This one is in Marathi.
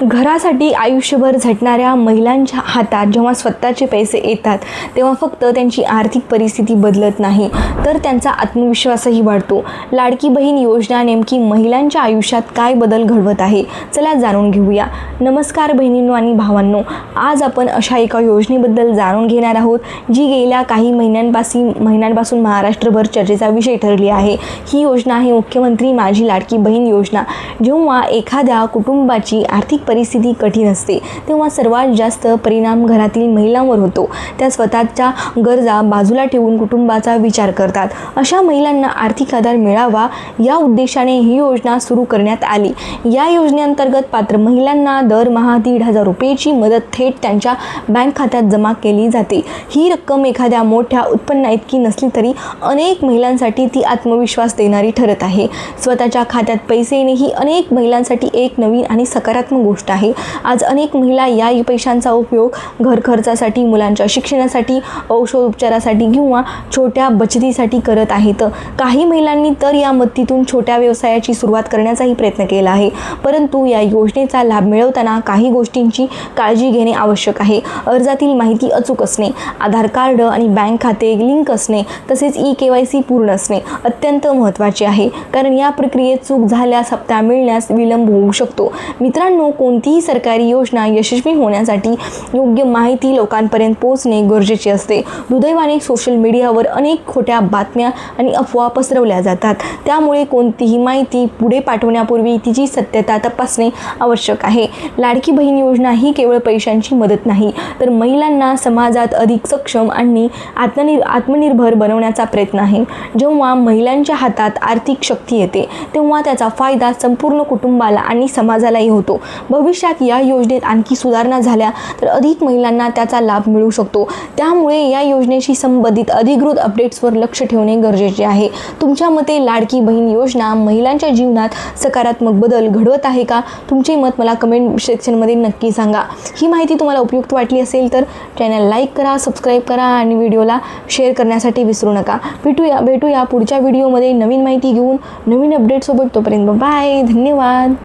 घरासाठी आयुष्यभर झटणाऱ्या महिलांच्या हातात जेव्हा स्वतःचे पैसे येतात तेव्हा फक्त त्यांची आर्थिक परिस्थिती बदलत नाही तर त्यांचा आत्मविश्वासही वाढतो। लाडकी बहीण योजना नेमकी महिलांच्या आयुष्यात काय बदल घडवत आहे, चला जाणून घेऊया। नमस्कार बहिणींनो आणि भावांनो, आज आपण अशा एका योजनेबद्दल जाणून घेणार आहोत जी गेल्या काही महिन्यांपासून महाराष्ट्रभर चर्चेचा विषय ठरली आहे। ही योजना आहे मुख्यमंत्री माझी लाडकी बहीण योजना। जेव्हा एखाद्या कुटुंबाची आर्थिक परिस्थिती कठीण असते तेव्हा सर्वात जास्त परिणाम घरातील महिलांवर होतो। त्या स्वतःच्या गरजा बाजूला ठेवून कुटुंबाचा विचार करतात। अशा महिलांना आर्थिक आधार मिळावा या उद्देशाने ही योजना सुरू करण्यात आली। या योजनेअंतर्गत पात्र महिलांना दरमहा 1,500 रुपयाची मदत थेट त्यांच्या बँक खात्यात जमा केली जाते। ही रक्कम एखाद्या मोठ्या उत्पन्ना इतकी नसली तरी अनेक महिलांसाठी ती आत्मविश्वास देणारी ठरत आहे। स्वतःच्या खात्यात पैसे येणे ही अनेक महिलांसाठी एक नवीन आणि सकारात्मक गोष्ट आहे। आज अनेक महिला या पैशांचा उपयोग घर खर्चासाठी, मुलांच्या शिक्षणासाठी, औषधोपचारासाठी किंवा छोट्या बचतीसाठी करत आहेत। काही महिलांनी तर या मदतीतून छोट्या व्यवसायाची सुरुवात करण्याचाही प्रयत्न केला आहे। परंतु या योजनेचा लाभ मिळवताना काही गोष्टींची काळजी घेणे आवश्यक आहे। अर्जातील माहिती अचूक असणे, आधार कार्ड आणि बँक खाते लिंक असणे तसेच KYC पूर्ण असणे अत्यंत महत्त्वाचे आहे, कारण या प्रक्रियेत चूक झाल्यास हप्ता मिळण्यास विलंब होऊ शकतो। मित्रांनो, कोणतीही सरकारी योजना यशस्वी होण्यासाठी योग्य माहिती लोकांपर्यंत पोहोचणे गरजेचे असते। दुर्दैवाने सोशल मीडियावर अनेक खोट्या बातम्या आणि अफवा पसरवल्या जातात, त्यामुळे कोणतीही माहिती पुढे पाठवण्यापूर्वी तिची सत्यता तपासणे आवश्यक आहे। लाडकी बहीण योजना ही केवळ पैशांची मदत नाही तर महिलांना समाजात अधिक सक्षम आणि आत्मनिर्भर बनवण्याचा प्रयत्न आहे। जेव्हा महिलांच्या हातात आर्थिक शक्ती येते तेव्हा त्याचा फायदा संपूर्ण कुटुंबाला आणि समाजालाही होतो। भविष्यात या योजनेत आणखी सुधारणा झाल्या तर अधिक महिलांना त्याचा लाभ मिळू शकतो। त्यामुळे या योजनेशी संबंधित अधिकृत अपडेट्सवर लक्ष ठेवणे गरजेचे आहे। तुमच्या मते लाडकी बहीण योजना महिलांच्या जीवनात सकारात्मक बदल घडवत आहे का? तुमचे मत मला कमेंट सेक्शनमध्ये नक्की सांगा। ही माहिती तुम्हाला उपयुक्त वाटली असेल तर चॅनल लाईक करा, सबस्क्राईब करा आणि व्हिडिओला शेअर करण्यासाठी विसरू नका। भेटूया पुढच्या व्हिडिओमध्ये नवीन माहिती घेऊन, नवीन अपडेट सोबत। तोपर्यंत बाय, धन्यवाद।